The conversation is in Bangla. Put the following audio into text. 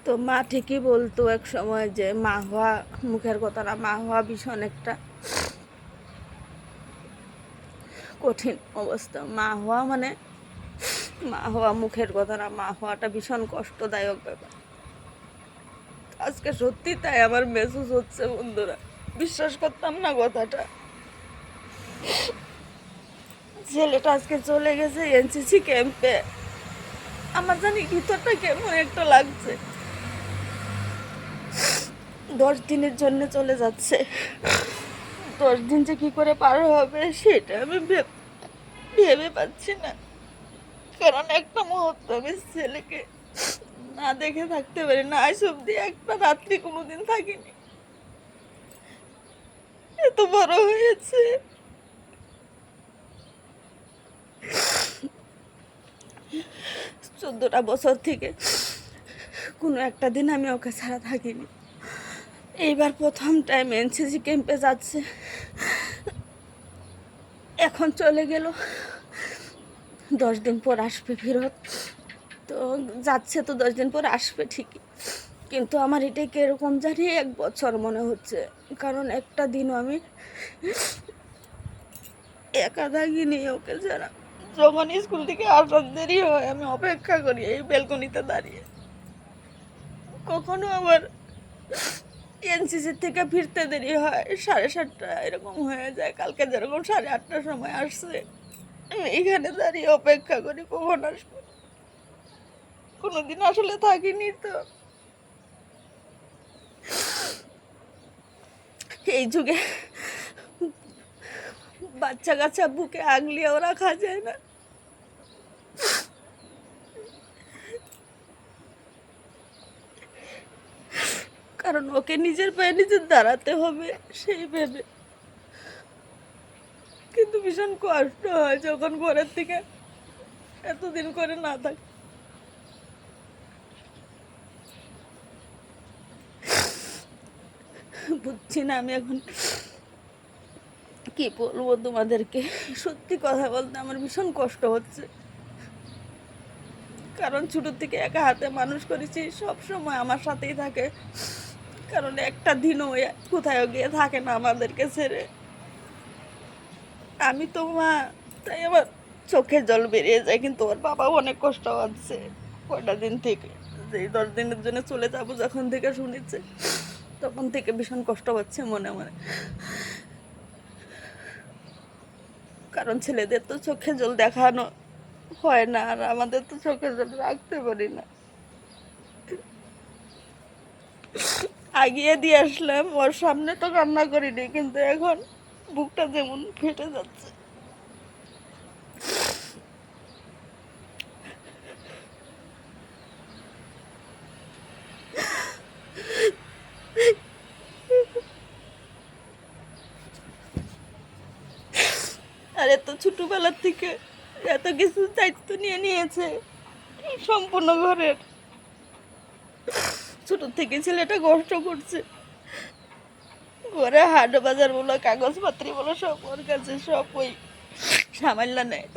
তো মা ঠিকই বলতো এক সময় যে মা হওয়া মুখের কথা না, মা হওয়া ভীষণ একটা কঠিন অবস্থা। মা হওয়া মানে মা হওয়া মুখের কথা না, মা হওয়াটা ভীষণ কষ্টদায়ক ব্যাপার। আজকে সত্যি তাই আমার মেসেজ হচ্ছে বন্ধুরা, বিশ্বাস করতাম না কথাটা। ছেলেটা আজকে চলে গেছে এনসিসি ক্যাম্পে। আমার জানি ভিতরটা কেমন একটা লাগছে। 10 দিনের জন্য চলে যাচ্ছে। 10 দিন যে কি করে পার হবে সেটা আমি ভেবে পাচ্ছি না। কারণ একটা মুহূর্ত আমি ছেলেকে না দেখে থাকতে পারি না। আজ অব্দি একটা রাত্রি কোনোদিন থাকিনি। এত বড় হয়েছে, 14টা বছর থেকে কোনো একটা দিন আমি ওকে ছাড়া থাকিনি। এইবার প্রথম টাইম এনসিসি ক্যাম্পে যাচ্ছে, এখন চলে গেল। 10 দিন পর আসবে ফেরত। তো যাচ্ছে তো 10 দিন পর আসবে ঠিকই, কিন্তু আমার এটা কিরকম জানি 1 বছর মনে হচ্ছে। কারণ একটা দিনও আমি একা থাকিনি ওকে ছাড়া। যখন স্কুল থেকে আসার দেরি হয় আমি অপেক্ষা করি এই ব্যালকনিতে দাঁড়িয়ে। কখনো আবার এনসিসি থেকে ফিরতে দেরি হয়, 7:30 এরকম হয়ে যায়। কালকে যেরকম 8:30টার সময় আসছে, আমি এখানে দাঁড়িয়ে অপেক্ষা করি কখন আসবে। কোনোদিন আসলে থাকিনি তো। এই যুগে বাচ্চা কাচ্চা বুকে আগলিয়েও রাখা যায় না। কারণ ওকে নিজের পায়ে নিজে দাঁড়াতে হবে সেই ভেবে। কিন্তু ভীষণ কষ্ট হয় যখন ঘরের থেকে এতদিন করে না থাকে। বুঝছি না আমি এখন কি বলবো তোমাদেরকে। সত্যি কথা বলতে আমার ভীষণ কষ্ট হচ্ছে। কারণ ছোট থেকে একা হাতে মানুষ করেছি, সব সময় আমার সাথেই থাকে। কারণ একটা দিনও কোথাও গিয়ে থাকে না আমাদেরকে ছেড়ে। আমি তো মা, তাই আমার চোখে জল বেরিয়ে যায়। কিন্তু ওর বাবাও অনেক কষ্ট পাচ্ছে কয়টা দিন থেকে। যেই 10 দিনের জন্য চলে যাবো যখন থেকে শুনেছে, তখন থেকে ভীষণ কষ্ট পাচ্ছে মনে মনে। কারণ ছেলেদের তো চোখে জল দেখানো হয় না, আর আমাদের তো চোখে জল রাখতে পারি না। আগিয়ে দিয়ে আসলাম, ওর সামনে তো কান্না করিনি, কিন্তু এখন বুকটা যেমন ফেটে যাচ্ছে। আর এত ছোটবেলার থেকে এত কিছু দায়িত্ব নিয়ে নিয়েছে সম্পূর্ণ ঘরের। ছোট থেকে ছেলেটা কষ্ট করছে। ঘরে হাট বাজার বলো, কাগজপত্র বলো, সব ওর কাছে, সব ওই সামাল্য নেয়।